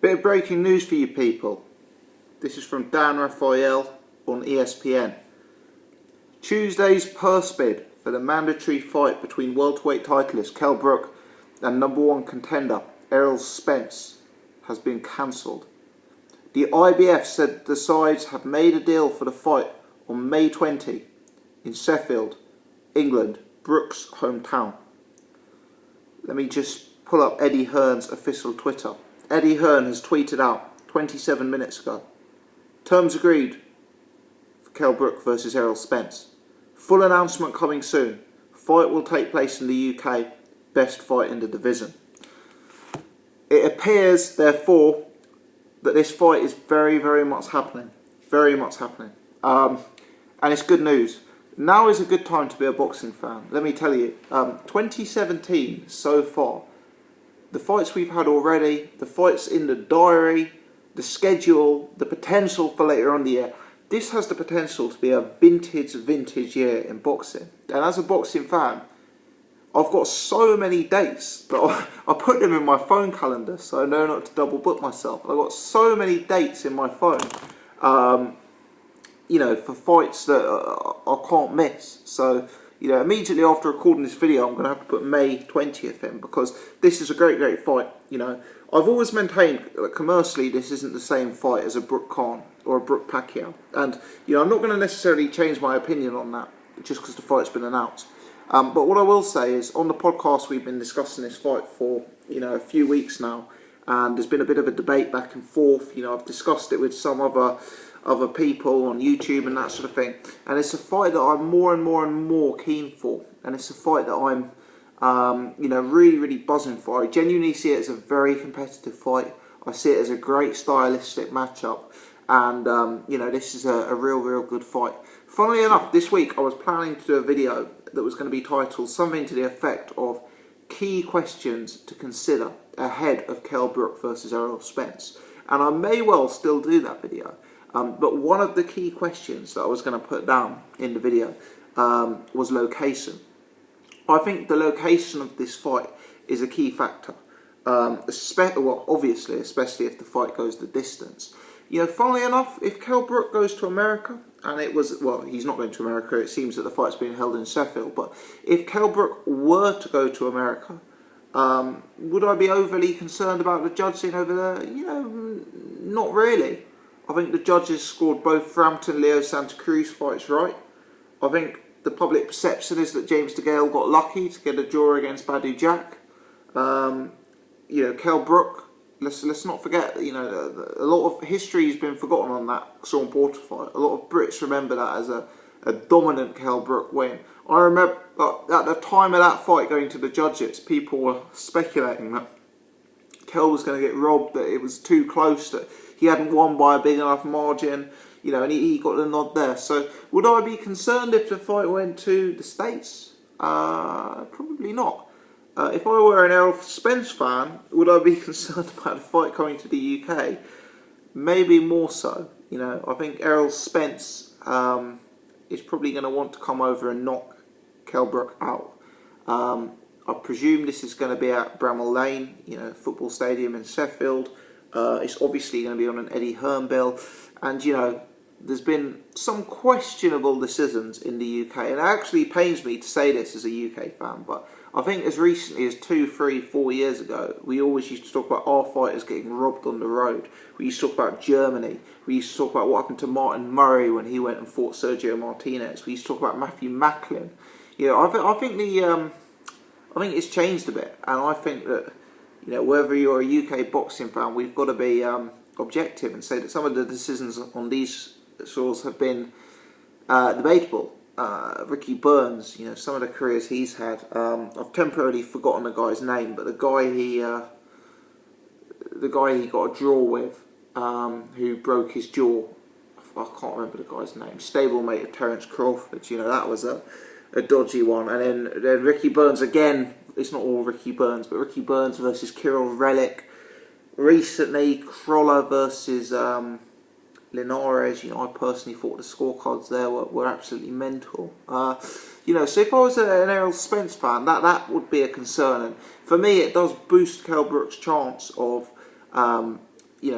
Bit of breaking news for you people. This is from Dan Raphael on ESPN. Tuesday's purse bid for the mandatory fight between welterweight titleist Kell Brook and #1 contender Errol Spence has been cancelled. The IBF said the sides have made a deal for the fight on May 20 in Sheffield, England, Brook's hometown. Let me just pull up Eddie Hearn's official Twitter. Eddie Hearn has tweeted out 27 minutes ago. Terms agreed for Kell Brook versus Errol Spence. Full announcement coming soon. Fight will take place in the UK. Best fight in the division. It appears, therefore, that this fight is very, very much happening. Very much happening. And it's good news. Now is a good time to be a boxing fan. Let me tell you, 2017 so far, the fights we've had already, the fights in the diary, the schedule, the potential for later on the year, this has the potential to be a vintage year in boxing. And as a boxing fan, I've got so many dates that I put them in my phone calendar so I know not to double book myself. I've got so many dates in my phone, for fights that I can't miss. So, immediately after recording this video, I'm going to have to put May 20th in because this is a great, great fight. I've always maintained that commercially this isn't the same fight as a Brook Khan or a Brook Pacquiao. And, I'm not going to necessarily change my opinion on that just because the fight's been announced. But what I will say is, on the podcast, we've been discussing this fight for, a few weeks now. And there's been a bit of a debate back and forth. I've discussed it with some other people on YouTube and that sort of thing. And it's a fight that I'm more and more keen for. And it's a fight that I'm, really, really buzzing for. I genuinely see it as a very competitive fight. I see it as a great stylistic matchup. And, this is a real good fight. Funnily enough, this week I was planning to do a video that was going to be titled something to the effect of key questions to consider ahead of Kell Brook versus Errol Spence. And I may well still do that video. But one of the key questions that I was going to put down in the video was location. I think the location of this fight is a key factor. Obviously, especially if the fight goes the distance. Funnily enough, if Kell Brook goes to America, and he's not going to America, it seems that the fight's being held in Sheffield, but if Kell Brook were to go to America, would I be overly concerned about the judging over there? Not really. I think the judges scored both Frampton, Leo Santa Cruz fights right. I think the public perception is that James DeGale got lucky to get a draw against Badu Jack. Kell Brook, let's not forget, a lot of history has been forgotten on that Sean Porter fight. A lot of Brits remember that as a dominant Kell Brook win. I remember at the time of that fight going to the judges, people were speculating that Kell was going to get robbed, that it was too close, that he hadn't won by a big enough margin, and he got the nod there. So would I be concerned if the fight went to the States? Probably not. If I were an Errol Spence fan, would I be concerned about the fight coming to the UK? Maybe more so. I think Errol Spence is probably going to want to come over and knock Kell Brook out. I presume this is going to be at Bramall Lane, football stadium in Sheffield. It's obviously going to be on an Eddie Hearn bill. And, there's been some questionable decisions in the UK. And it actually pains me to say this as a UK fan, but I think as recently as 2, 3, 4 years ago, we always used to talk about our fighters getting robbed on the road. We used to talk about Germany. We used to talk about what happened to Martin Murray when he went and fought Sergio Martinez. We used to talk about Matthew Macklin. I think it's changed a bit, and I think that whether you're a UK boxing fan, we've got to be objective and say that some of the decisions on these shores have been debatable. Ricky Burns, some of the careers he's had. I've temporarily forgotten the guy's name, but the guy he got a draw with, who broke his jaw. I can't remember the guy's name. Stablemate of Terence Crawford. That was a dodgy one. And then Ricky Burns again. It's not all Ricky Burns, but Ricky Burns versus Kirill Relic. Recently, Crolla versus Linares. I personally thought the scorecards there were absolutely mental. So if I was an Errol Spence fan, that would be a concern. And for me, it does boost Kell Brook's chance of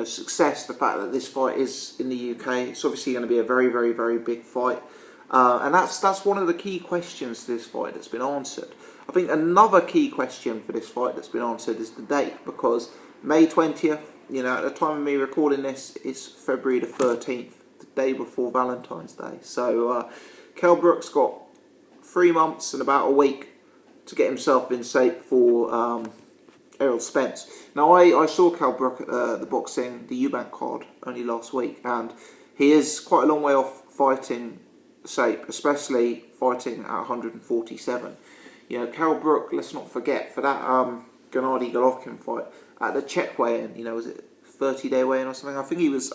success, the fact that this fight is in the UK. It's obviously going to be a very, very, very big fight. And that's one of the key questions to this fight that's been answered. I think another key question for this fight that's been answered is the date, because May 20th, at the time of me recording this, it's February the 13th, the day before Valentine's Day. So Kell Brook's got 3 months and about a week to get himself in shape for Errol Spence. Now, I saw Kell Brook at the Eubank card only last week, and he is quite a long way off fighting shape, especially fighting at 147. Kell Brook, let's not forget, for that Gennady Golovkin fight at the Czech weigh-in, was it 30-day weigh-in or something? I think he was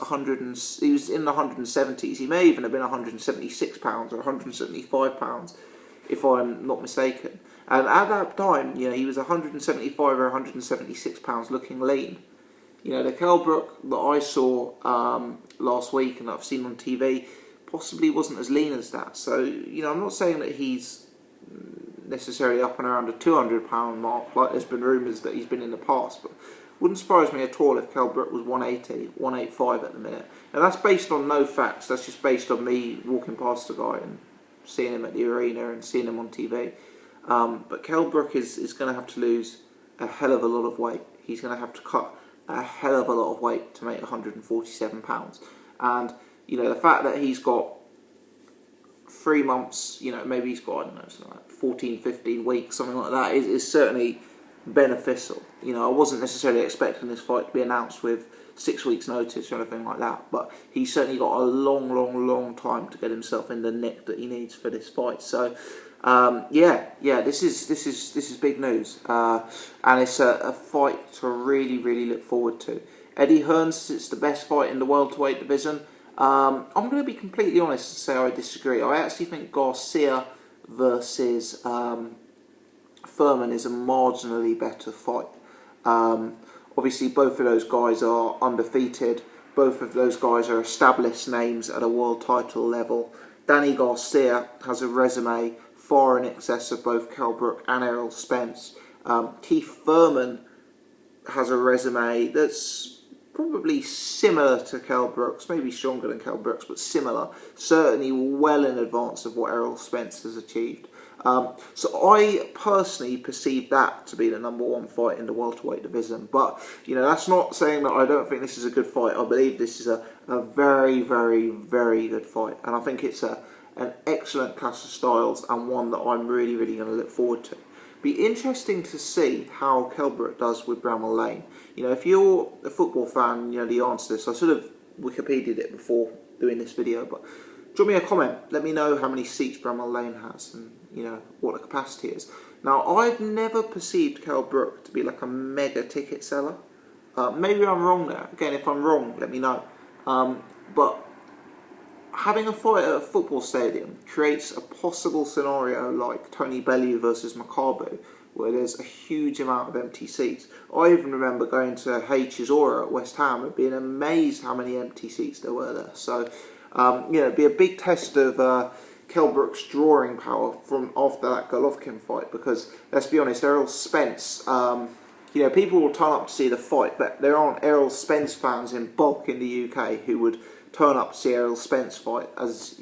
he was in the 170s. He may even have been 176 pounds or 175 pounds, if I'm not mistaken. And at that time, he was 175 or 176 pounds, looking lean. The Kell Brook that I saw last week and that I've seen on TV possibly wasn't as lean as that. So, I'm not saying that he's necessarily up and around the 200 pound mark, like there's been rumours that he's been in the past, but wouldn't surprise me at all if Kell Brook was 180, 185 at the minute. And that's based on no facts, that's just based on me walking past the guy and seeing him at the arena and seeing him on TV. But Kell Brook is going to have to lose a hell of a lot of weight. He's going to have to cut a hell of a lot of weight to make 147 pounds. And, the fact that he's got 3 months, maybe he's got, I don't know, something like 14, 15 weeks, something like that, is certainly beneficial. I wasn't necessarily expecting this fight to be announced with 6 weeks notice or anything like that, but he's certainly got a long, long, long time to get himself in the nick that he needs for this fight. So this is big news, and it's a fight to really, really look forward to. Eddie Hearn says it's the best fight in the welterweight division. I'm going to be completely honest and say I disagree. I actually think Garcia versus Furman is a marginally better fight. Obviously, both of those guys are undefeated. Both of those guys are established names at a world title level. Danny Garcia has a resume far in excess of both Kell Brook and Errol Spence. Keith Furman has a resume that's probably similar to Kell Brook's, maybe stronger than Kell Brook's, but similar. Certainly well in advance of what Errol Spence has achieved. So I personally perceive that to be the #1 fight in the welterweight division. But, that's not saying that I don't think this is a good fight. I believe this is a very, very, very good fight. And I think it's an excellent clash of styles and one that I'm really, really going to look forward to. Be interesting to see how Kell Brook does with Bramall Lane. If you're a football fan, the answer to this. I sort of Wikipedia'd it before doing this video, but drop me a comment. Let me know how many seats Bramall Lane has and, what the capacity is. Now, I've never perceived Kell Brook to be like a mega ticket seller. Maybe I'm wrong there. Again, if I'm wrong, let me know. But having a fight at a football stadium creates a possible scenario like Tony Bellew versus Makabu, where there's a huge amount of empty seats. I even remember going to Hey Chisora at West Ham and being amazed how many empty seats there were there. So, it'd be a big test of Kell Brook's drawing power from after that Golovkin fight, because, let's be honest, Errol Spence, people will turn up to see the fight, but there aren't Errol Spence fans in bulk in the UK who would turn up to see Errol Spence fight. As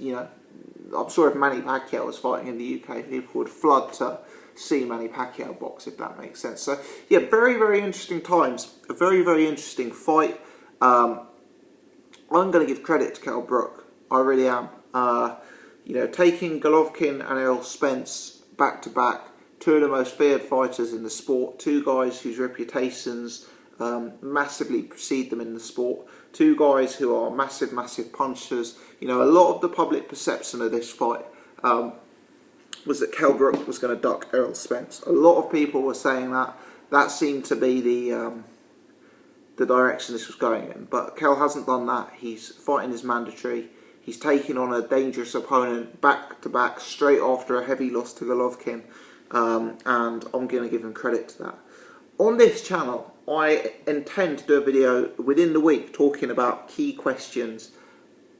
I'm sure if Manny Pacquiao was fighting in the UK, people would flood to see Manny Pacquiao box, if that makes sense. So very, very interesting times. A very, very interesting fight. I'm going to give credit to Kell Brook. I really am. Taking Golovkin and Errol Spence back to back, two of the most feared fighters in the sport, two guys whose reputations massively precede them in the sport, two guys who are massive, massive punchers. A lot of the public perception of this fight was that Kell Brook was going to duck Errol Spence. A lot of people were saying that. That seemed to be the direction this was going in. But Kell hasn't done that. He's fighting his mandatory. He's taking on a dangerous opponent back to back, straight after a heavy loss to Golovkin. And I'm going to give him credit to that. On this channel, I intend to do a video within the week talking about key questions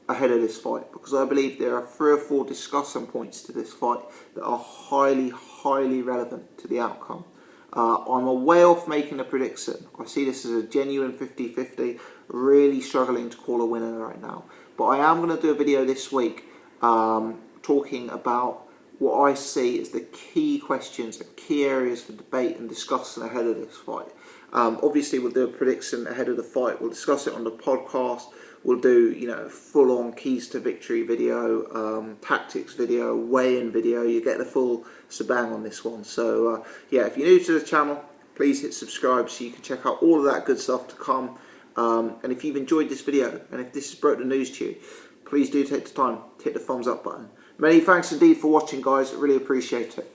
ahead of this fight, because I believe there are 3 or 4 discussion points to this fight that are highly, highly relevant to the outcome. I'm a way off making a prediction. I see this as a genuine 50-50, really struggling to call a winner right now. But I am going to do a video this week talking about what I see as the key questions and key areas for debate and discussion ahead of this fight. Obviously, we'll do a prediction ahead of the fight. We'll discuss it on the podcast. We'll do, full-on keys to victory video, tactics video, weigh-in video. You get the full shebang on this one. So, yeah, if you're new to the channel, please hit subscribe so you can check out all of that good stuff to come. And if you've enjoyed this video, and if this has broke the news to you, please do take the time to hit the thumbs up button. Many thanks indeed for watching, guys. I really appreciate it.